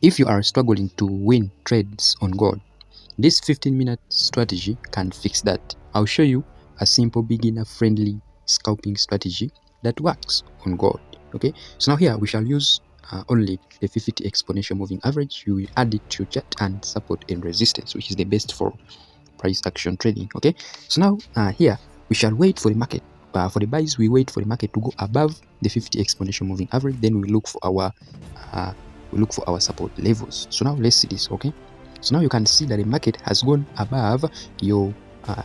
If you are struggling to win trades on gold, this 15-minute strategy can fix that. I'll show you a simple beginner-friendly scalping strategy that works on gold. Okay, so now here we shall use only the 50 exponential moving average. You will add it to your chart and support and resistance, which is the best for price action trading. Okay, so now here we shall wait for the market. For the buys, we wait for the market to go above the 50 exponential moving average. Then we look for our support levels. So now let's see this. Okay, so now you can see that the market has gone above your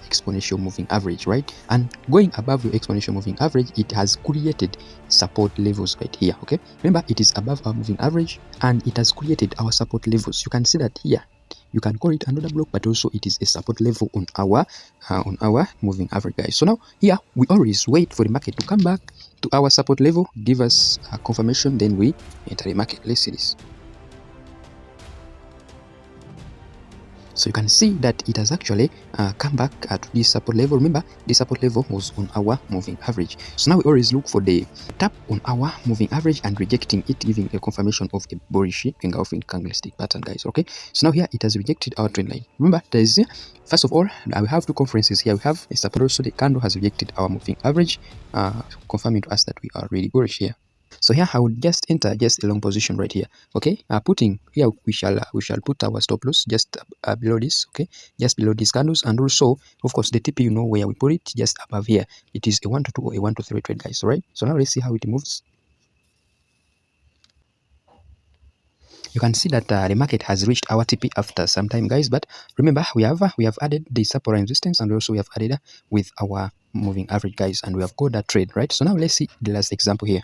exponential moving average, right? And going above your exponential moving average, it has created support levels right here. Okay, remember it is above our moving average and it has created our support levels. You can see that here. You can call it another block, but also it is a support level on our moving average, guys. So now here we always wait for the market to come back to our support level, give us a confirmation, then we enter the market. Let's see this. So you can see that it has actually come back to this support level. Remember, this support level was on our moving average. So now we always look for the tap on our moving average and rejecting it, giving a confirmation of a bullish engulfing candlestick pattern, guys. Okay, so now here it has rejected our trend line. Remember, there is first of all, we have two conferences here. We have a support, also the candle has rejected our moving average, confirming to us that we are really bullish here. So here I will just enter just a long position right here. Okay, putting here we shall put our stop loss just below this. Okay, just below these candles, and also of course the TP, you know where we put it, just above here. It is a 1 to 2 or a 1 to 3 trade, guys. All right, so now let's see how it moves. You can see that the market has reached our TP after some time, guys. But remember, we have added the support and resistance, and also we have added with our moving average, guys, and we have got that trade, right? So now let's see the last example here.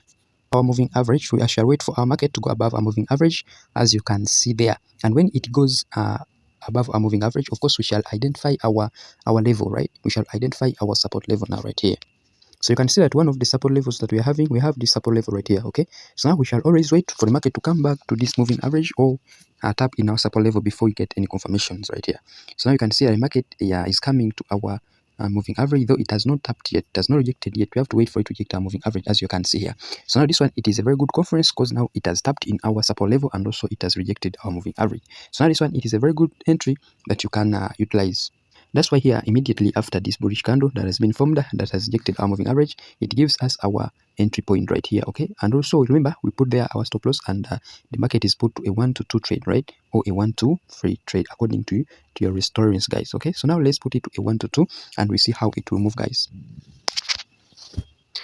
Our moving average, we shall wait for our market to go above our moving average, as you can see there. And when it goes above our moving average, of course we shall identify our level, right? We shall identify our support level now right here. So you can see that one of the support levels that we are having, we have this support level right here. Okay, so now we shall always wait for the market to come back to this moving average or tap in our support level before we get any confirmations right here. So now you can see that the market is coming to our moving average, though it has not tapped yet, it has not rejected yet. We have to wait for it to reject our moving average, as you can see here. So now this one, it is a very good conference because now it has tapped in our support level and also it has rejected our moving average. So now this one, it is a very good entry that you can utilize. That's why here, immediately after this bullish candle that has been formed, that has rejected our moving average, it gives us our entry point right here. Okay, and also remember, we put there our stop loss, and the market is put to a 1 to 2 trade, right, or a 1 to 3 trade according to your risk tolerance, guys. Okay, so now let's put it to a 1 to 2 and we see how it will move, guys.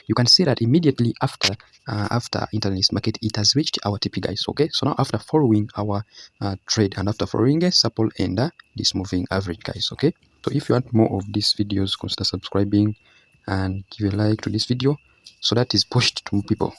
You can see that immediately after entering this market, it has reached our TP, guys. Okay, so now after following our trade and after following a support and this moving average, guys. Okay, so if you want more of these videos, consider subscribing and give a like to this video so that is pushed to more people.